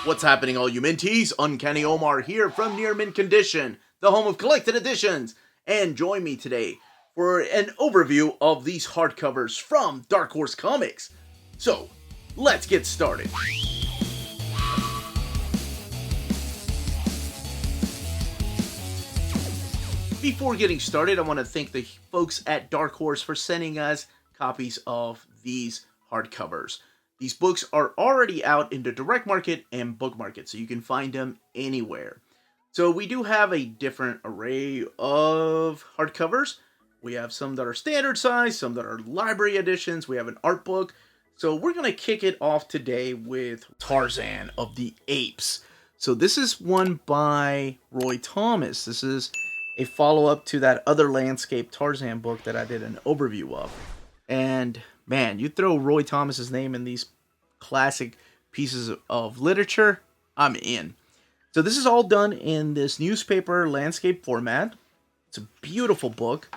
What's happening, all you minties? Uncanny Omar here from Near Mint Condition, the home of collected editions. And join me today for an overview of these hardcovers from Dark Horse Comics. So, let's get started. Before getting started, I want to thank the folks at Dark Horse for sending us copies of these hardcovers. These books are already out in the direct market and book market, so you can find them anywhere. So we do have a different array of hardcovers. We have some that are standard size, some that are library editions. We have an art book. So we're going to kick it off today with Tarzan of the Apes. So this is one by Roy Thomas. This is a follow-up to that other landscape Tarzan book that I did an overview of. And man, you throw Roy Thomas's name in these classic pieces of literature, I'm in. So this is all done in this newspaper landscape format. It's a beautiful book.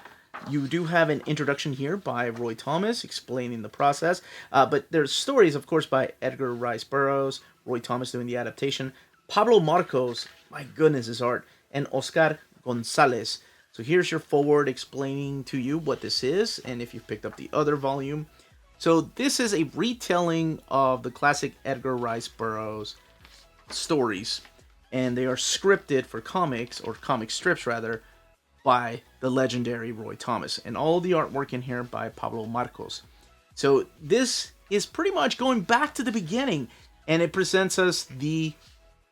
You do have an introduction here by Roy Thomas explaining the process. But there's stories, of course, by Edgar Rice Burroughs, Roy Thomas doing the adaptation, Pablo Marcos, my goodness, his art, and Oscar Gonzalez. So here's your forward explaining to you what this is, and if you've picked up the other volume. So this is a retelling of the classic Edgar Rice Burroughs stories, and they are scripted for comics, or comic strips rather, by the legendary Roy Thomas, and all of the artwork in here by Pablo Marcos. So this is pretty much going back to the beginning, and it presents us the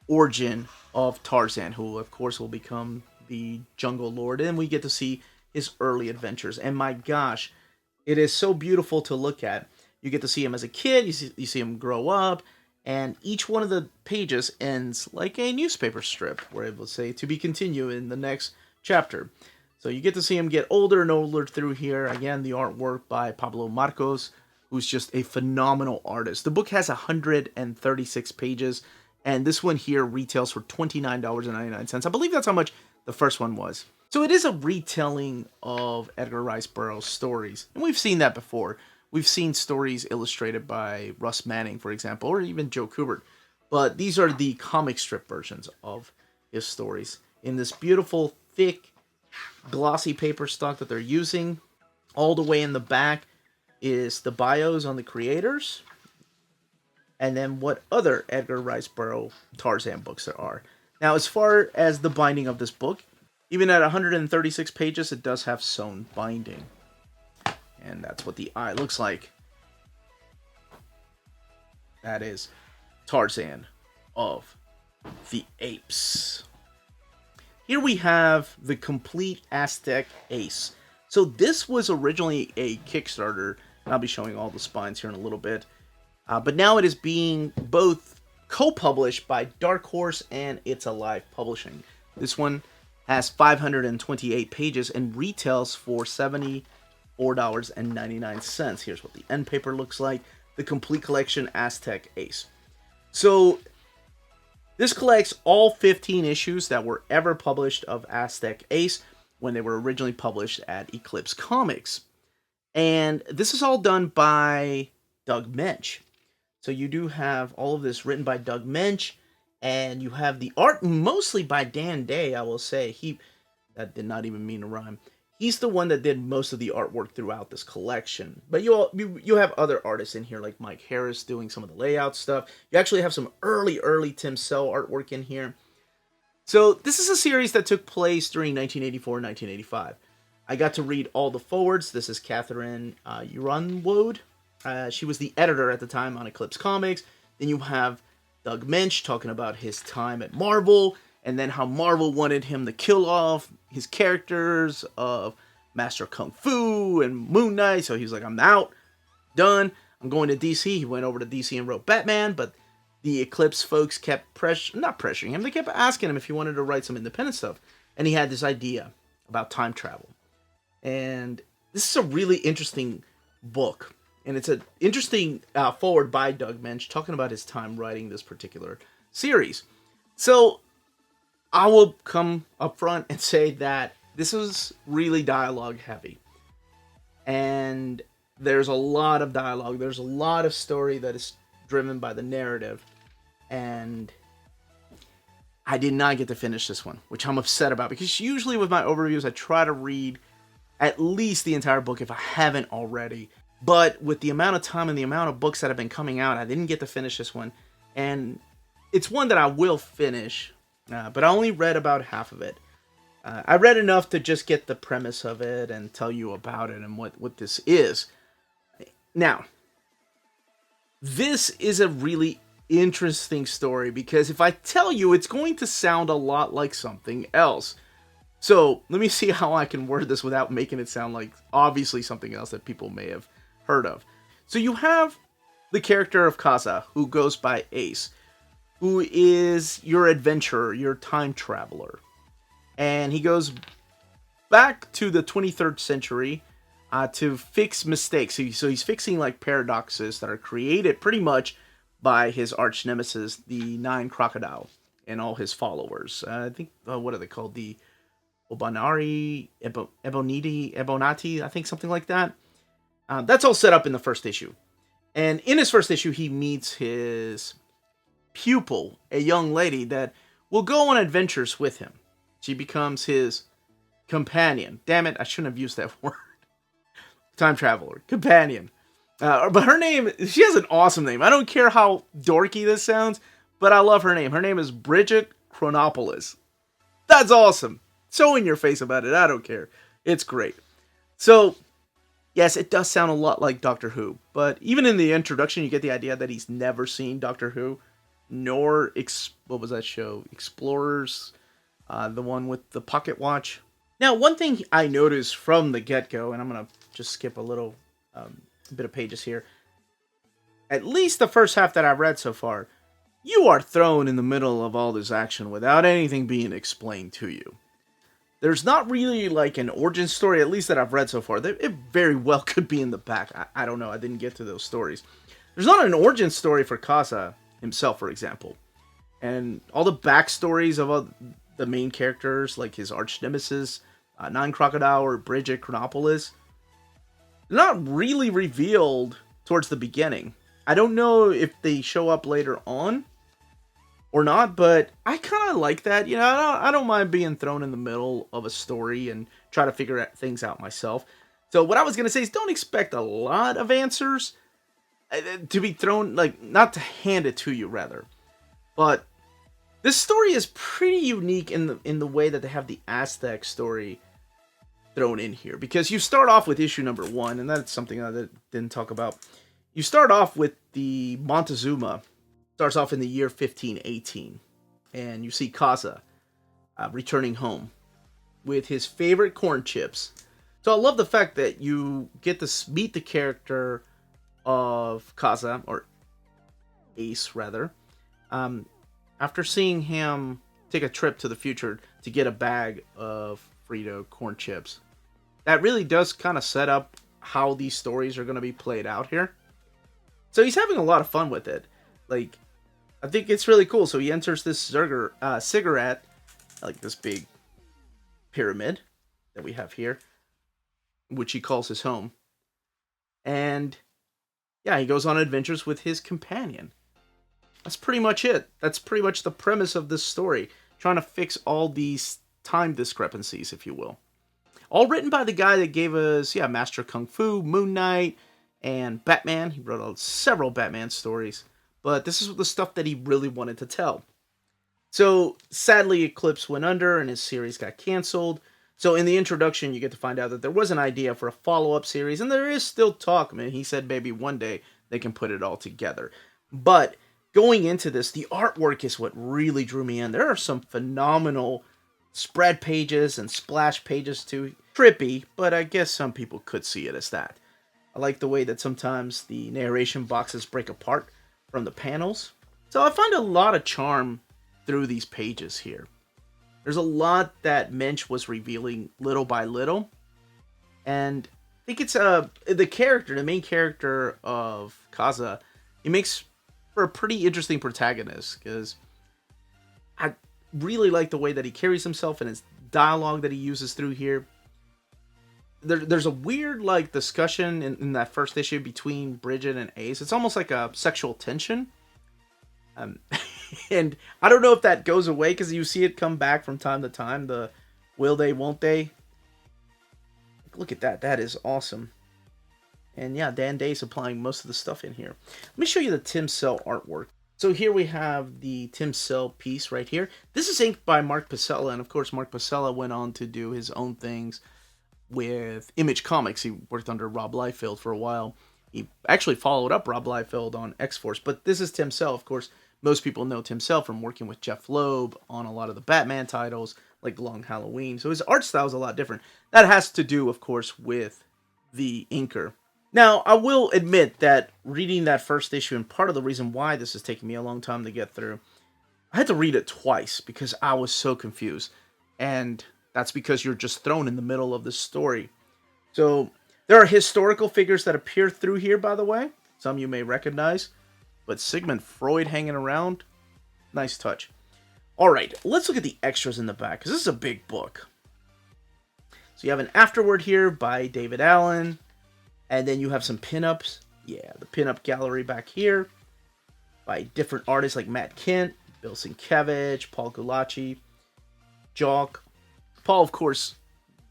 origin of Tarzan, who of course will become the Jungle Lord, and we get to see his early adventures. And my gosh, it is so beautiful to look at. You get to see him as a kid, you see him grow up, and each one of the pages ends like a newspaper strip, where it will say to be continued in the next chapter. So you get to see him get older and older through here. Again, the artwork by Pablo Marcos, who's just a phenomenal artist. The book has 136 pages, and this one here retails for $29.99. I believe that's how much the first one was. So it is a retelling of Edgar Rice Burroughs' stories. And we've seen that before. We've seen stories illustrated by Russ Manning, for example, or even Joe Kubert. But these are the comic strip versions of his stories. In this beautiful, thick, glossy paper stock that they're using. All the way in the back is the bios on the creators. And then what other Edgar Rice Burroughs Tarzan books there are. Now, as far as the binding of this book, even at 136 pages, it does have sewn binding. And that's what the eye looks like. That is Tarzan of the Apes. Here we have the complete Aztec Ace. So this was originally a Kickstarter, and I'll be showing all the spines here in a little bit. But now it is being both co-published by Dark Horse and It's Alive Publishing. This one has 528 pages and retails for $74.99. Here's what the end paper looks like. The complete collection Aztec Ace. So this collects all 15 issues that were ever published of Aztec Ace when they were originally published at Eclipse Comics. And this is all done by Doug Mensch. So you do have all of this written by Doug Mensch, and you have the art mostly by Dan Day, I will say. That did not even mean to rhyme. He's the one that did most of the artwork throughout this collection. But you have other artists in here, like Mike Harris doing some of the layout stuff. You actually have some early Tim Sell artwork in here. So this is a series that took place during 1984 and 1985. I got to read all the forwards. This is Catherine Uranwode. She was the editor at the time on Eclipse Comics. Then you have Doug Mensch talking about his time at Marvel, and then how Marvel wanted him to kill off his characters of Master Kung Fu and Moon Knight. So he was like, I'm out, done, I'm going to DC. He went over to DC and wrote Batman, but the Eclipse folks kept not pressuring him, they kept asking him if he wanted to write some independent stuff. And he had this idea about time travel. And this is a really interesting book. And it's an interesting forward by Doug Mensch talking about his time writing this particular series. So I will come up front and say that this is really dialogue heavy. And there's a lot of dialogue. There's a lot of story that is driven by the narrative. And I did not get to finish this one, which I'm upset about, because usually with my overviews, I try to read at least the entire book if I haven't already. But with the amount of time and the amount of books that have been coming out, I didn't get to finish this one. And it's one that I will finish, but I only read about half of it. I read enough to just get the premise of it and tell you about it and what this is. Now, this is a really interesting story, because if I tell you, it's going to sound a lot like something else. So let me see how I can word this without making it sound like obviously something else that people may have heard of. So you have the character of Kaza, who goes by Ace, who is your adventurer, your time traveler. And he goes back to the 23rd century to fix mistakes. So he's fixing like paradoxes that are created pretty much by his arch nemesis, the Nine Crocodile, and all his followers. I think, what are they called? The Ebonati, I think, something like that. That's all set up in the first issue. And in his first issue, he meets his pupil, a young lady that will go on adventures with him. She becomes his companion. Damn it, I shouldn't have used that word. Time traveler. Companion. But her name, she has an awesome name. I don't care how dorky this sounds, but I love her name. Her name is Bridget Chronopolis. That's awesome. So in your face about it, I don't care. It's great. So, yes, it does sound a lot like Doctor Who, but even in the introduction, you get the idea that he's never seen Doctor Who, nor, what was that show? Explorers, the one with the pocket watch. Now, one thing I noticed from the get-go, and I'm going to just skip a little bit of pages here. At least the first half that I've read so far, you are thrown in the middle of all this action without anything being explained to you. There's not really like an origin story, at least that I've read so far. It very well could be in the back. I don't know. I didn't get to those stories. There's not an origin story for Kaza himself, for example. And all the backstories of all the main characters, like his arch nemesis, Nine Crocodile or Bridget Chronopolis, not really revealed towards the beginning. I don't know if they show up later on or not, but I kind of like that. You know, I don't mind being thrown in the middle of a story and try to figure things out myself. So what I was going to say is don't expect a lot of answers to be thrown, like, not to hand it to you, rather. But this story is pretty unique in the way that they have the Aztec story thrown in here, because you start off with issue number 1, and that's something I didn't talk about. You start off with the Montezuma. Starts off in the year 1518, and you see Kaza returning home with his favorite corn chips. So I love the fact that you get to meet the character of Kaza, or Ace rather, after seeing him take a trip to the future to get a bag of Frito corn chips. That really does kind of set up how these stories are going to be played out here. So he's having a lot of fun with it. Like, I think it's really cool. So he enters this cigarette, like this big pyramid that we have here, which he calls his home. And yeah, he goes on adventures with his companion. That's pretty much it. That's pretty much the premise of this story. Trying to fix all these time discrepancies, if you will. All written by the guy that gave us, Master Kung Fu, Moon Knight, and Batman. He wrote several Batman stories. But this is the stuff that he really wanted to tell. So, sadly, Eclipse went under and his series got canceled. So, in the introduction, you get to find out that there was an idea for a follow-up series. And there is still talk, man. He said maybe one day they can put it all together. But going into this, the artwork is what really drew me in. There are some phenomenal spread pages and splash pages too. Trippy, but I guess some people could see it as that. I like the way that sometimes the narration boxes break apart from the panels. So I find a lot of charm through these pages here. There's a lot that Mensch was revealing little by little. And I think it's the main character of Kaza, he makes for a pretty interesting protagonist, because I really like the way that he carries himself and his dialogue that he uses through here. There's a weird like discussion in that first issue between Bridget and Ace. It's almost like a sexual tension. And I don't know if that goes away, because you see it come back from time to time. The will they, won't they? Look at that. That is awesome. And yeah, Dan Day's applying most of the stuff in here. Let me show you the Tim Cell artwork. So here we have the Tim Cell piece right here. This is inked by Mark Pasella, and of course Mark Pasella went on to do his own things with Image Comics. He worked under Rob Liefeld for a while. He actually followed up Rob Liefeld on X-Force, but this is Tim Cell. Of course, most people know Tim Cell from working with Jeff Loeb on a lot of the Batman titles, like Long Halloween. So his art style is a lot different. That has to do, of course, with the inker. Now, I will admit that reading that first issue, and part of the reason why this is taking me a long time to get through, I had to read it twice because I was so confused. And that's because you're just thrown in the middle of the story. So, there are historical figures that appear through here, by the way. Some you may recognize. But Sigmund Freud hanging around, nice touch. Alright, let's look at the extras in the back, because this is a big book. So you have an afterword here by David Allen. And then you have some pinups. Yeah, the pinup gallery back here by different artists like Matt Kent, Bill Sienkiewicz, Paul Gulacy, Jock. Paul, of course,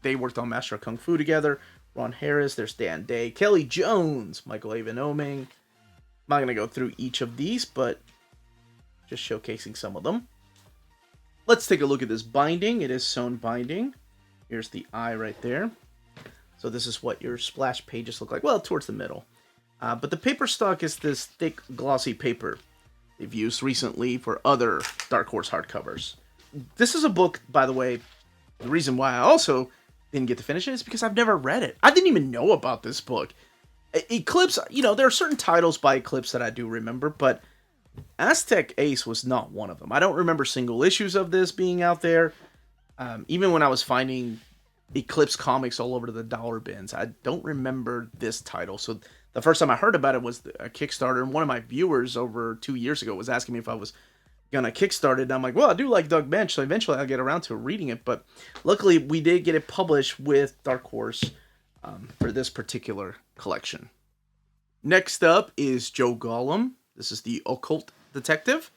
they worked on Master of Kung Fu together. Ron Harris, there's Dan Day, Kelly Jones, Michael Avon Oeming. I'm not going to go through each of these, but just showcasing some of them. Let's take a look at this binding. It is sewn binding. Here's the eye right there. So this is what your splash pages look like. Well, towards the middle. But the paper stock is this thick, glossy paper they've used recently for other Dark Horse hardcovers. This is a book, by the way, the reason why I also didn't get to finish it is because I've never read it. I didn't even know about this book. Eclipse, you know, there are certain titles by Eclipse that I do remember, but Aztec Ace was not one of them. I don't remember single issues of this being out there. Even when I was finding Eclipse comics all over the dollar bins, I don't remember this title. So the first time I heard about it was a Kickstarter, and one of my viewers over 2 years ago was asking me if I was gonna kickstart it, and I'm like, well, I do like Doug Bench, so eventually I'll get around to reading it. But luckily we did get it published with Dark Horse for this particular collection. Next up is Joe Golem. This is the Occult Detective.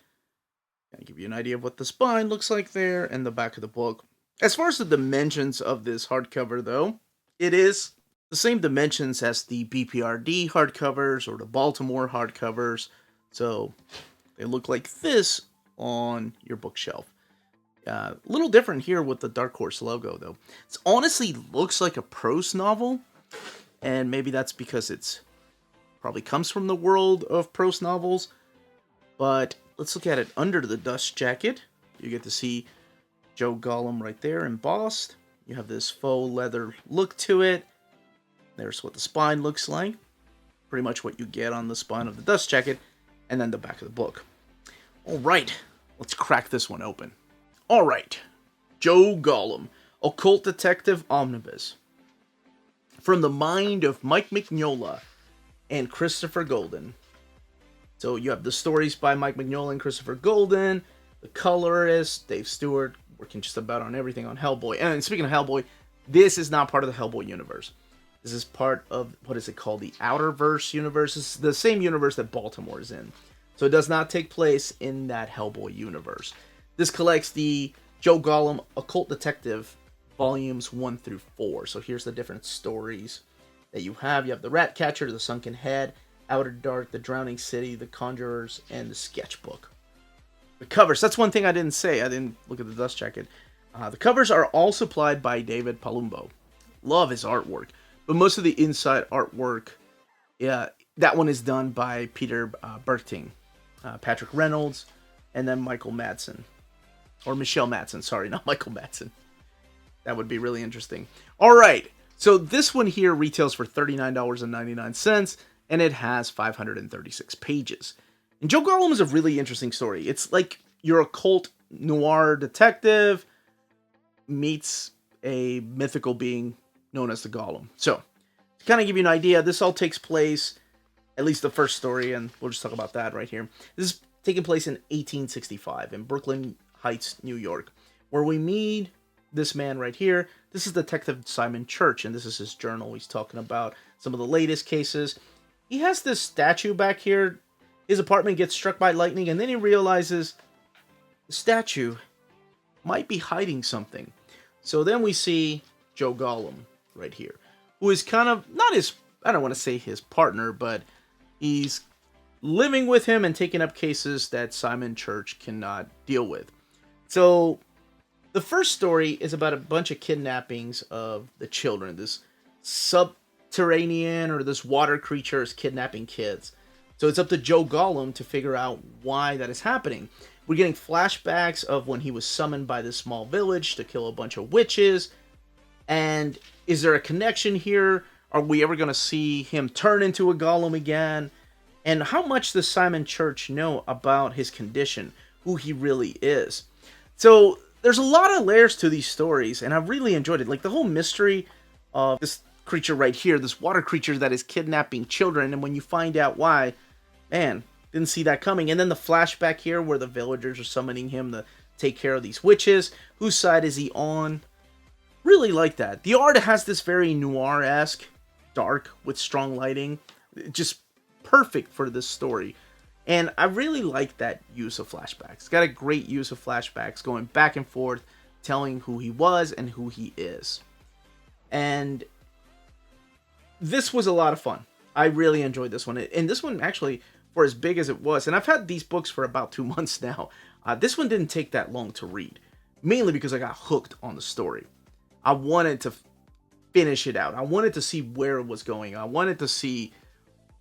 Gonna give you an idea of what the spine looks like there and the back of the book. As far as the dimensions of this hardcover, though, it is the same dimensions as the BPRD hardcovers or the Baltimore hardcovers. So they look like this on your bookshelf. A little different here with the Dark Horse logo, though. It honestly looks like a prose novel, and maybe that's because it's probably comes from the world of prose novels. But let's look at it under the dust jacket. You get to see Joe Golem right there embossed. You have this faux leather look to it. There's what the spine looks like. Pretty much what you get on the spine of the dust jacket. And then the back of the book. Alright, let's crack this one open. Alright, Joe Golem, Occult Detective Omnibus. From the mind of Mike Mignola and Christopher Golden. So you have the stories by Mike Mignola and Christopher Golden. The colorist, Dave Stewart, working just about on everything on Hellboy. And speaking of Hellboy, this is not part of the Hellboy universe. This is part of, what is it called? The Outerverse universe. This is the same universe that Baltimore is in. So it does not take place in that Hellboy universe. This collects the Joe Golem Occult Detective volumes 1 through 4. So here's the different stories that you have. You have the Ratcatcher, the Sunken Head, Outer Dark, the Drowning City, the Conjurers, and the Sketchbook. The covers, that's one thing I didn't say. I didn't look at the dust jacket. The covers are all supplied by David Palumbo. Love his artwork. But most of the inside artwork, yeah, that one is done by Peter Berting, Patrick Reynolds, and then Michael Madsen. Or Michelle Madsen, sorry, not Michael Madsen. That would be really interesting. Alright, so this one here retails for $39.99, and it has 536 pages. And Joe Golem is a really interesting story. It's like your occult noir detective meets a mythical being known as the Golem. So, to kind of give you an idea, this all takes place, at least the first story, and we'll just talk about that right here. This is taking place in 1865 in Brooklyn Heights, New York, where we meet this man right here. This is Detective Simon Church, and this is his journal. He's talking about some of the latest cases. He has this statue back here. His apartment gets struck by lightning, and then he realizes the statue might be hiding something. So then we see Joe Golem right here, who is kind of not his, I don't want to say his partner, but he's living with him and taking up cases that Simon Church cannot deal with. So the first story is about a bunch of kidnappings of the children. This subterranean or this water creature is kidnapping kids. So it's up to Joe Golem to figure out why that is happening. We're getting flashbacks of when he was summoned by this small village to kill a bunch of witches. And is there a connection here? Are we ever going to see him turn into a golem again? And how much does Simon Church know about his condition, who he really is? So there's a lot of layers to these stories, and I've really enjoyed it. Like the whole mystery of this creature right here, this water creature that is kidnapping children, and when you find out why, man, didn't see that coming. And then the flashback here where the villagers are summoning him to take care of these witches. Whose side is he on? Really like that. The art has this very noir-esque, dark with strong lighting. Just perfect for this story. And I really like that use of flashbacks. It's got a great use of flashbacks going back and forth, telling who he was and who he is. And this was a lot of fun. I really enjoyed this one. And this one actually, for as big as it was, and I've had these books for about 2 months now, this one didn't take that long to read. Mainly because I got hooked on the story. I wanted to finish it out. I wanted to see where it was going. I wanted to see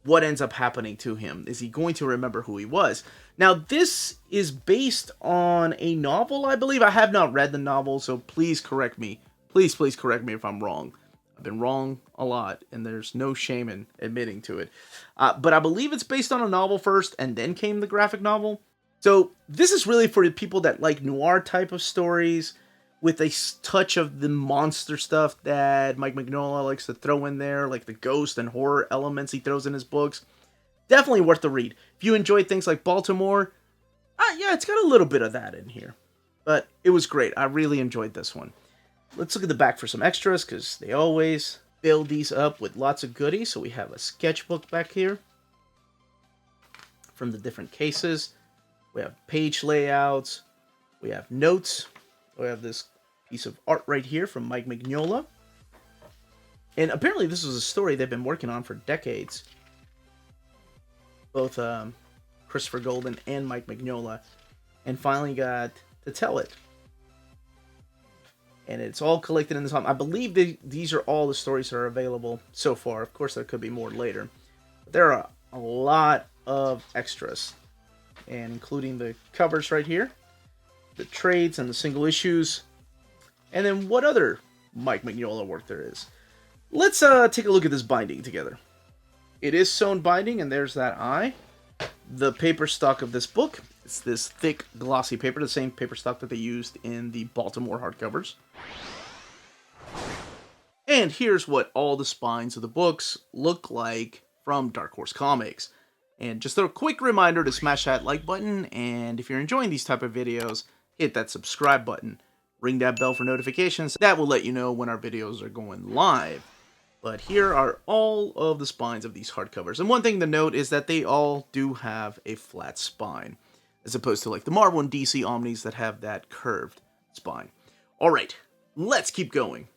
what ends up happening to him. Is he going to remember who he was? Now, this is based on a novel, I believe. I have not read the novel, so please correct me. Please correct me if I'm wrong. I've been wrong a lot, and there's no shame in admitting to it. But I believe it's based on a novel first, and then came the graphic novel. So this is really for the people that like noir type of stories, with a touch of the monster stuff that Mike Mignola likes to throw in there, like the ghost and horror elements he throws in his books. Definitely worth the read. If you enjoy things like Baltimore, yeah, it's got a little bit of that in here. But it was great. I really enjoyed this one. Let's look at the back for some extras, because they always build these up with lots of goodies. So we have a sketchbook back here from the different cases. We have page layouts. We have notes. We have this piece of art right here from Mike Mignola. And apparently this was a story they've been working on for decades. Both Christopher Golden and Mike Mignola. And finally got to tell it. And it's all collected in this home. I believe these are all the stories that are available so far. Of course, there could be more later. But there are a lot of extras. And including the covers right here. The trades and the single issues. And then what other Mike Mignola work there is. Let's take a look at this binding together. It is sewn binding, and there's that eye. The paper stock of this book. It's this thick, glossy paper, the same paper stock that they used in the Baltimore hardcovers. And here's what all the spines of the books look like from Dark Horse Comics. And just a quick reminder to smash that like button, and if you're enjoying these type of videos, hit that subscribe button. Ring that bell for notifications. That will let you know when our videos are going live. But here are all of the spines of these hardcovers. And one thing to note is that they all do have a flat spine, as opposed to like the Marvel and DC Omnis that have that curved spine. Alright, let's keep going.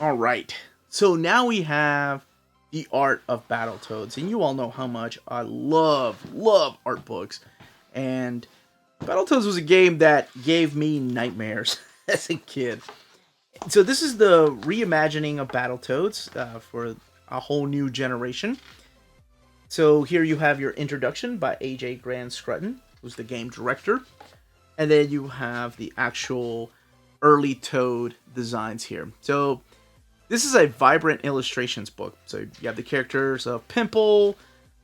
Alright, so now we have the Art of Battletoads. And you all know how much I love art books. And Battletoads was a game that gave me nightmares as a kid. So this is the reimagining of Battletoads for a whole new generation. So here you have your introduction by AJ Grant Scrutton, who's the game director. And then you have the actual early Toad designs here. So this is a vibrant illustrations book. So you have the characters of Pimple,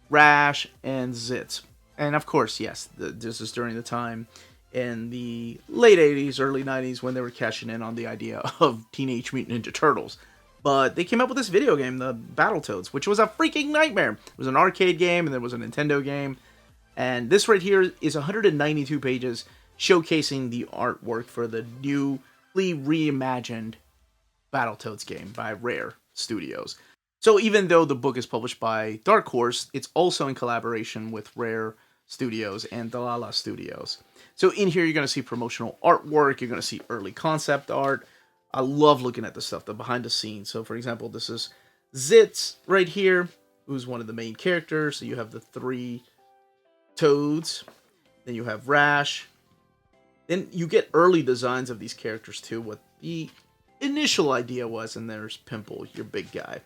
Rash, and Zitz. And of course, yes, this is during the time in the late 80s, early 90s, when they were cashing in on the idea of Teenage Mutant Ninja Turtles. But they came up with this video game, the Battletoads, which was a freaking nightmare. It was an arcade game, and there was a Nintendo game. And this right here is 192 pages, showcasing the artwork for the newly reimagined Battletoads game by Rare Studios. So even though the book is published by Dark Horse, it's also in collaboration with Rare Studios and Dalala Studios. So in here, you're going to see promotional artwork. You're going to see early concept art. I love looking at the stuff, the behind the scenes. So for example, this is Zitz right here, who's one of the main characters. So you have the 3 toads. Then you have Rash. Then you get early designs of these characters too, what the initial idea was. And there's Pimple, your big guy.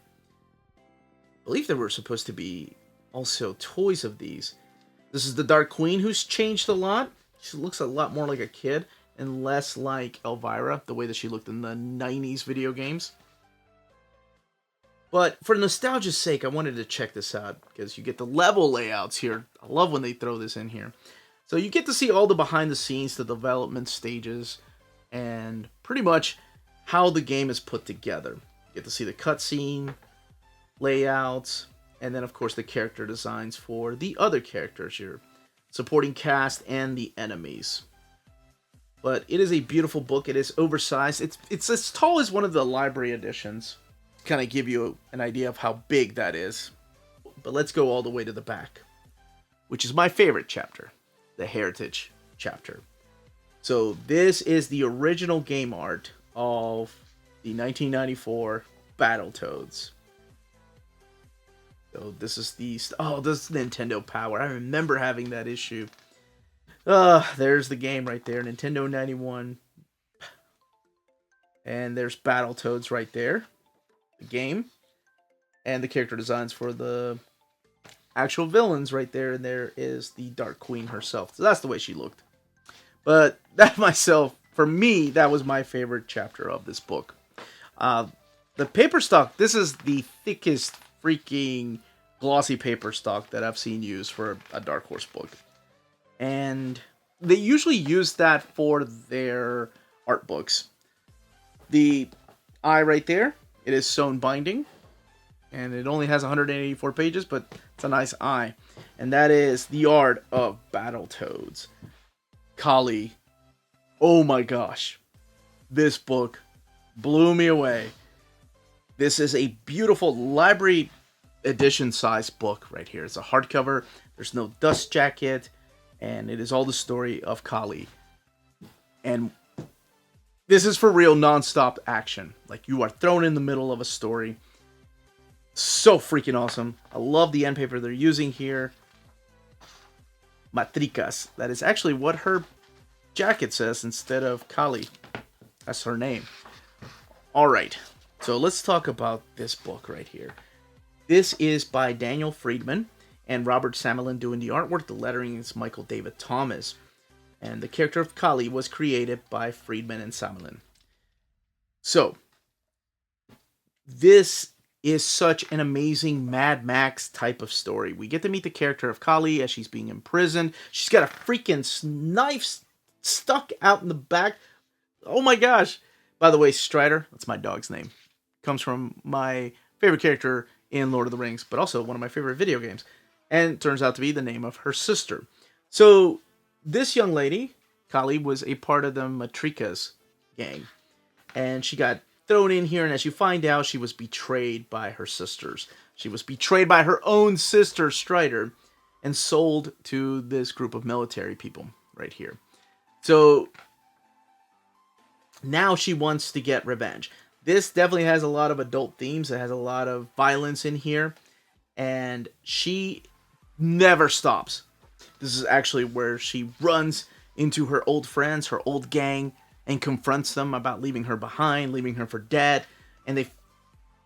I believe there were supposed to be also toys of these. This is the Dark Queen, who's changed a lot. She looks a lot more like a kid and less like Elvira, the way that she looked in the 90s video games. But for nostalgia's sake, I wanted to check this out because you get the level layouts here. I love when they throw this in here. So you get to see all the behind the scenes, the development stages, and pretty much how the game is put together. You get to see the cutscene, layouts, and then of course the character designs for the other characters, your supporting cast and the enemies. But it is a beautiful book. It is oversized. It's as tall as one of the library editions. Kind of give you an idea of how big that is. But let's go all the way to the back, which is my favorite chapter, the Heritage chapter. So this is the original game art of the 1994 Battletoads. So this is the... Oh, this is Nintendo Power. I remember having that issue. There's the game right there. Nintendo 91. And there's Battletoads right there. The game. And the character designs for the actual villains right there. And there is the Dark Queen herself. So that's the way she looked. But that myself, for me, that was my favorite chapter of this book. The paper stock, this is the thickest freaking glossy paper stock that I've seen used for a Dark Horse book. And they usually use that for their art books. The eye right there, it is sewn binding. And it only has 184 pages, but it's a nice eye. And that is the Art of Battletoads. Kali. Oh my gosh. This book blew me away. This is a beautiful library edition size book right here. It's a hardcover. There's no dust jacket. And it is all the story of Kali. And this is for real non-stop action. Like, you are thrown in the middle of a story. So freaking awesome. I love the end paper they're using here. Matricas. That is actually what her jacket says instead of Kali. That's her name. Alright. So let's talk about this book right here. This is by Daniel Friedman and Robert Samelin doing the artwork. The lettering is Michael David Thomas. And the character of Kali was created by Friedman and Samelin. So, this is such an amazing Mad Max type of story. We get to meet the character of Kali as she's being imprisoned. She's got a freaking knife stuck out in the back. Oh my gosh. By the way, Strider, that's my dog's name. Comes from my favorite character in Lord of the Rings, but also one of my favorite video games. And it turns out to be the name of her sister. So, this young lady, Kali, was a part of the Matricas gang. And she got thrown in here, and as you find out, she was betrayed by her sisters. She was betrayed by her own sister, Strider, and sold to this group of military people right here. So, now she wants to get revenge. This definitely has a lot of adult themes. It has a lot of violence in here. And she never stops. This is actually where she runs into her old friends, her old gang, and confronts them about leaving her behind, leaving her for dead. And they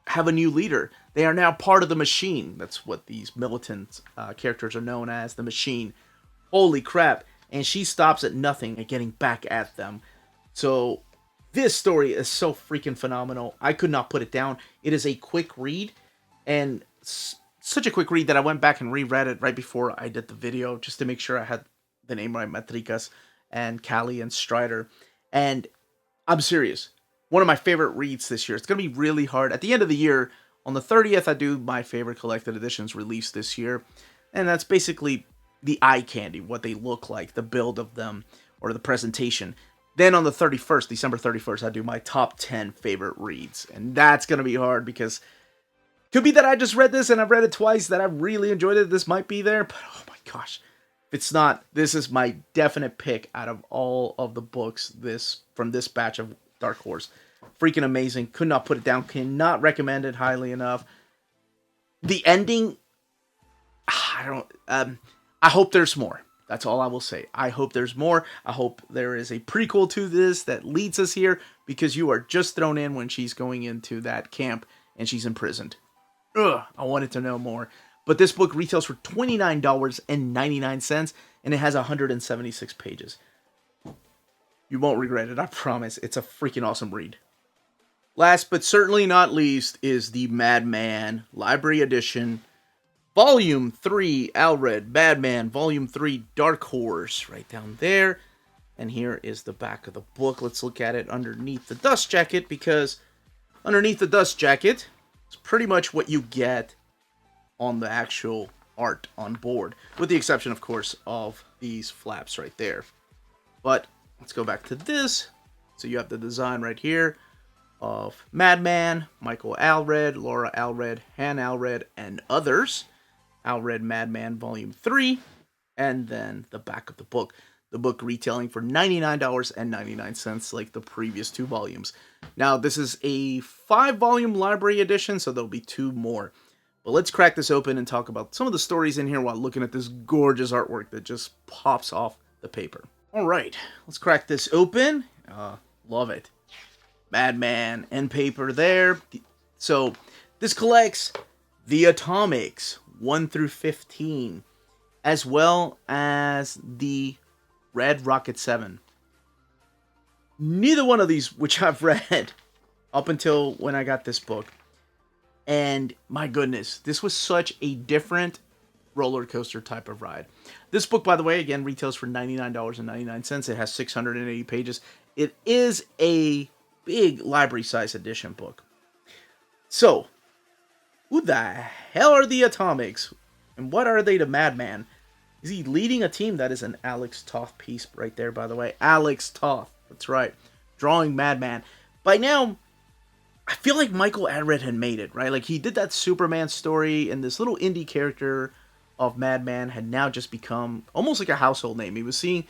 have a new leader. They are now part of the Machine. That's what these militant characters are known as, the Machine. Holy crap. And she stops at nothing at getting back at them. So this story is so freaking phenomenal. I could not put it down. It is a quick read. And such a quick read that I went back and reread it right before I did the video, just to make sure I had the name right, Matricas and Kali and Strider. And I'm serious. One of my favorite reads this year. It's going to be really hard. At the end of the year, on the 30th, I do my favorite collected editions released this year. And that's basically the eye candy, what they look like, the build of them, or the presentation. Then on the 31st, December 31st, I do my top 10 favorite reads. And that's going to be hard because could be that I just read this and I've read it twice, that I really enjoyed it. This might be there, but oh my gosh. If it's not, this is my definite pick out of all of the books from this batch of Dark Horse. Freaking amazing. Could not put it down. Cannot recommend it highly enough. The ending, I hope there's more. That's all I will say. I hope there's more. I hope there is a prequel to this that leads us here, because you are just thrown in when she's going into that camp and she's imprisoned. Ugh, I wanted to know more. But this book retails for $29.99, and it has 176 pages. You won't regret it, I promise. It's a freaking awesome read. Last but certainly not least is the Madman Library Edition, Volume 3, Alred, Madman, Volume 3, Dark Horse, right down there. And here is the back of the book. Let's look at it underneath the dust jacket, because underneath the dust jacket is pretty much what you get on the actual art on board, with the exception, of course, of these flaps right there. But let's go back to this. So you have the design right here of Madman, Michael Allred, Laura Allred, Han Allred, and others. Allred Madman Volume 3, and then the back of the book. The book retailing for $99.99 like the previous 2 volumes. Now, this is a 5-volume library edition, so there'll be 2 more. But let's crack this open and talk about some of the stories in here while looking at this gorgeous artwork that just pops off the paper. Alright, let's crack this open. Love it. Madman and paper there. So, this collects the Atomics 1 through 15, as well as the Red Rocket 7. Neither one of these which I've read up until when I got this book. And my goodness, this was such a different roller coaster type of ride. This book, by the way, again, retails for $99.99. It has 680 pages. It is a big library size edition book. So, who the hell are the Atomics? And what are they to Madman? Is he leading a team? That is an Alex Toth piece right there, by the way. Alex Toth. That's right. Drawing Madman. By now, I feel like Michael Allred had made it, right? Like, he did that Superman story, and this little indie character of Madman had now just become almost like a household name. He was seeing,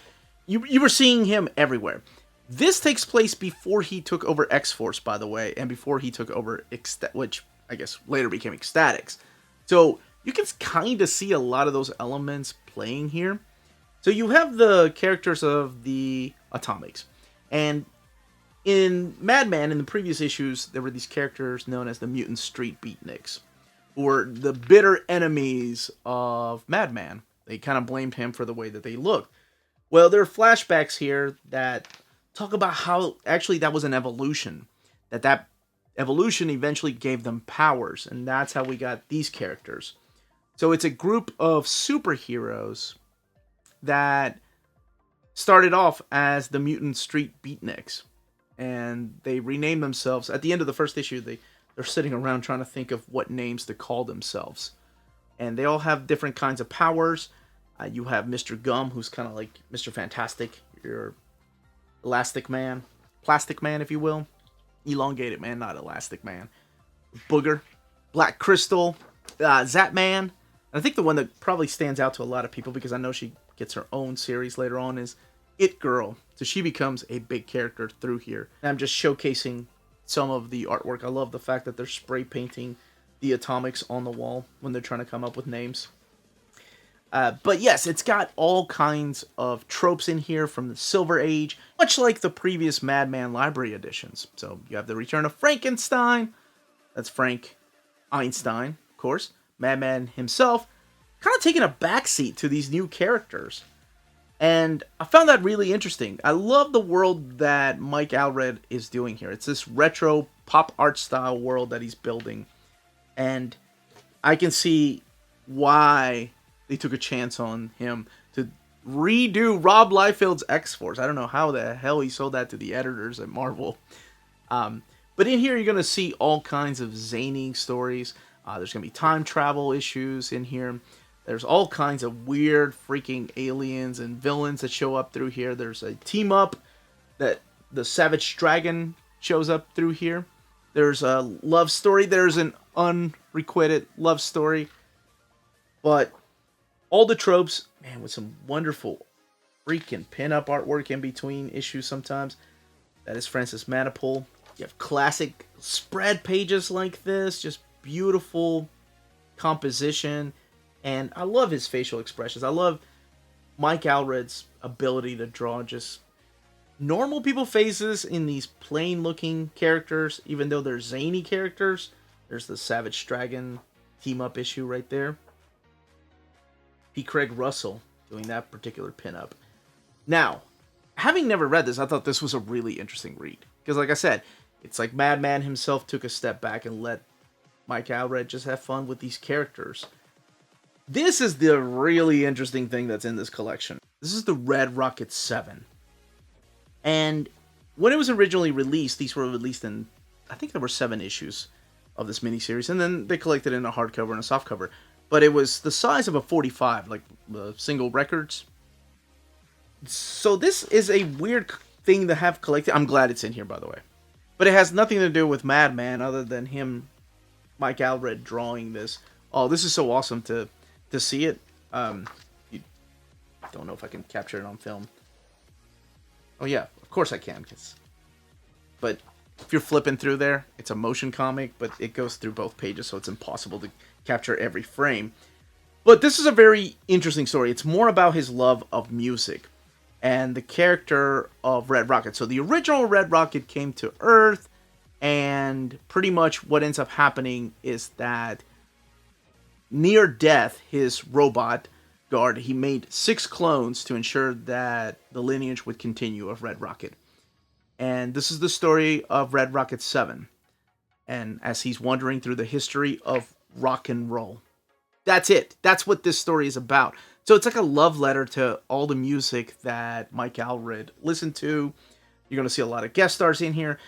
you were seeing him everywhere. This takes place before he took over X-Force, by the way, and before he took over, which I guess later became Ecstatics. So, you can kind of see a lot of those elements playing here. So you have the characters of the Atomics. And in Madman, in the previous issues, there were these characters known as the Mutant Street Beatniks, who were the bitter enemies of Madman. They kind of blamed him for the way that they looked. Well, there are flashbacks here that talk about how actually that was an evolution. That evolution eventually gave them powers, and that's how we got these characters. So it's a group of superheroes that started off as the Mutant Street Beatniks. And they renamed themselves. At the end of the first issue, they're sitting around trying to think of what names to call themselves. And they all have different kinds of powers. You have Mr. Gum, who's kind of like Mr. Fantastic. Your Elastic Man. Plastic Man, if you will. Elongated Man, not Elastic Man. Booger. Black Crystal. Zapman. I think the one that probably stands out to a lot of people, because I know she gets her own series later on, is It Girl. So she becomes a big character through here. And I'm just showcasing some of the artwork. I love the fact that they're spray painting the Atomics on the wall when they're trying to come up with names. But yes, it's got all kinds of tropes in here from the Silver Age, much like the previous Madman Library editions. So you have the return of Frankenstein. That's Frank Einstein, of course. Madman himself kind of taking a backseat to these new characters. And I found that really interesting. I love the world that Mike Allred is doing here. It's this retro pop art style world that he's building. And I can see why they took a chance on him to redo Rob Liefeld's X-Force. I don't know how the hell he sold that to the editors at Marvel. But in here, you're going to see all kinds of zany stories. There's going to be time travel issues in here. There's all kinds of weird freaking aliens and villains that show up through here. There's a team up that the Savage Dragon shows up through here. There's a love story. There's an unrequited love story. But all the tropes Man, with some wonderful freaking pin-up artwork in between issues sometimes. That is Francis Manapul. You have classic spread pages like this, just beautiful composition, and I love his facial expressions. I love Mike Allred's ability to draw just normal people faces in these plain looking characters, even though they're zany characters. There's the Savage Dragon team up issue right there. P. Craig Russell doing that particular pinup. Now, having never read this, I thought this was a really interesting read. Because like I said, it's like Madman himself took a step back and let Mike Allred just have fun with these characters. This is the really interesting thing that's in this collection. This is the Red Rocket 7. And when it was originally released, these were released in, I think there were 7 issues of this miniseries. And then they collected in a hardcover and a softcover. But it was the size of a 45, like single records. So this is a weird thing to have collected. I'm glad it's in here, by the way. But it has nothing to do with Madman other than him, Mike Allred, drawing this. Oh, this is so awesome to see it. You don't know if I can capture it on film. Oh yeah, of course I can. But if you're flipping through there, it's a motion comic, but it goes through both pages, so it's impossible to capture every frame. But this is a very interesting story. It's more about his love of music and the character of Red Rocket. So the original Red Rocket came to Earth, and pretty much what ends up happening is that near death, his robot guard, he made 6 clones to ensure that the lineage would continue of Red Rocket. And this is the story of Red Rocket 7. And as he's wandering through the history of rock and roll. That's it. That's what this story is about. So it's like a love letter to all the music that Mike Allred listened to. You're going to see a lot of guest stars in here.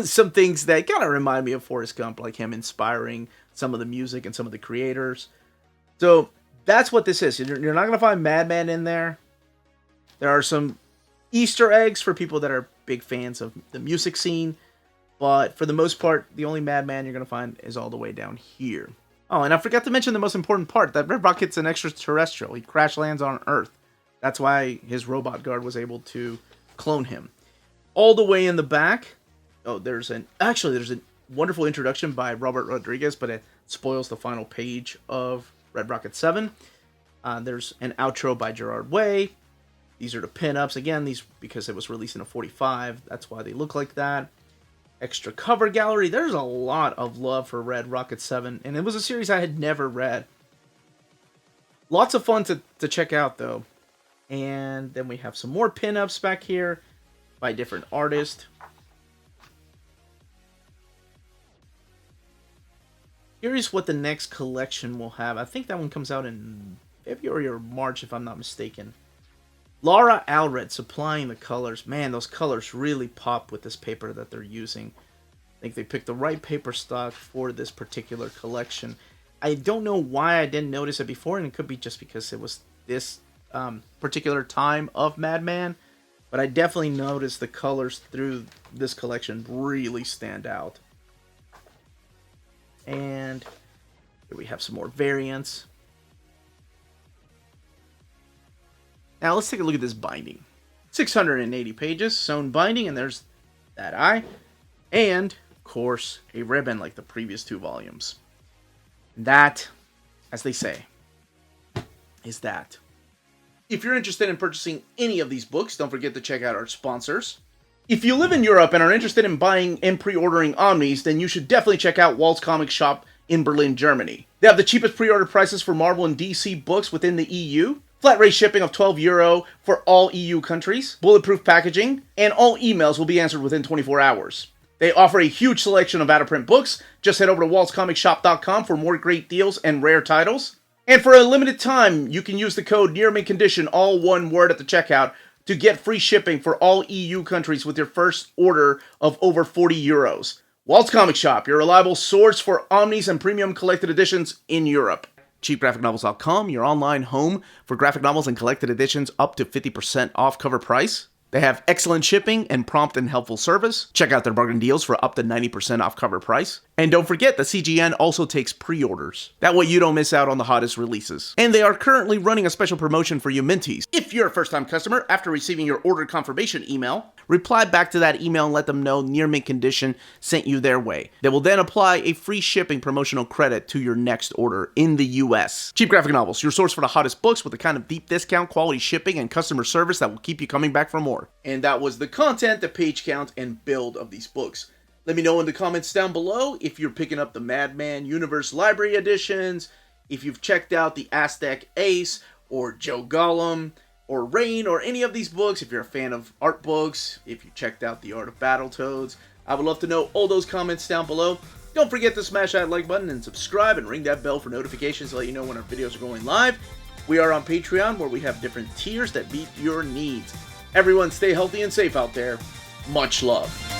Some things that kind of remind me of Forrest Gump, like him inspiring some of the music and some of the creators. So that's what this is. You're not going to find Madman in there. There are some Easter eggs for people that are big fans of the music scene. But for the most part, the only Madman you're going to find is all the way down here. Oh, and I forgot to mention the most important part, that Red Rocket's an extraterrestrial. He crash lands on Earth. That's why his robot guard was able to clone him. All the way in the back, there's a wonderful introduction by Robert Rodriguez, but it spoils the final page of Red Rocket 7. There's an outro by Gerard Way. These are the pinups. Again, these because it was released in a 45. That's why they look like that. Extra cover gallery. There's a lot of love for Red Rocket 7, and it was a series I had never read. Lots of fun to check out, though. And then we have some more pinups back here by different artists. Here's what the next collection will have. I think that one comes out in February or March, if I'm not mistaken. Laura Allred supplying the colors. Man, those colors really pop with this paper that they're using. I think they picked the right paper stock for this particular collection. I don't know why I didn't notice it before, and it could be just because it was this particular time of Madman. But I definitely noticed the colors through this collection really stand out. And here we have some more variants. Now let's take a look at this binding. 680 pages, sewn binding, and there's that eye. And, of course, a ribbon like the previous 2 volumes. That, as they say, is that. If you're interested in purchasing any of these books, don't forget to check out our sponsors. If you live in Europe and are interested in buying and pre-ordering Omnis, then you should definitely check out Walt's Comic Shop in Berlin, Germany. They have the cheapest pre-order prices for Marvel and DC books within the EU. Flat rate shipping of €12 for all EU countries, bulletproof packaging, and all emails will be answered within 24 hours. They offer a huge selection of out-of-print books. Just head over to waltzcomicshop.com for more great deals and rare titles. And for a limited time, you can use the code nearmintcon, all one word at the checkout, to get free shipping for all EU countries with your first order of over €40. Walt's Comic Shop, your reliable source for Omnis and premium collected editions in Europe. CheapGraphicNovels.com, your online home for graphic novels and collected editions up to 50% off cover price. They have excellent shipping and prompt and helpful service. Check out their bargain deals for up to 90% off cover price. And don't forget, the CGN also takes pre-orders. That way you don't miss out on the hottest releases. And they are currently running a special promotion for you minties. If you're a first-time customer, after receiving your order confirmation email, reply back to that email and let them know Near Mint Condition sent you their way. They will then apply a free shipping promotional credit to your next order in the US. Cheap Graphic Novels, your source for the hottest books with the kind of deep discount, quality shipping, and customer service that will keep you coming back for more. And that was the content, the page count, and build of these books. Let me know in the comments down below if you're picking up the Madman Universe Library editions, if you've checked out the Aztec Ace, or Joe Golem, or Rain, or any of these books, if you're a fan of art books, if you checked out the Art of Battletoads. I would love to know all those comments down below. Don't forget to smash that like button and subscribe and ring that bell for notifications to let you know when our videos are going live. We are on Patreon, where we have different tiers that meet your needs. Everyone stay healthy and safe out there. Much love.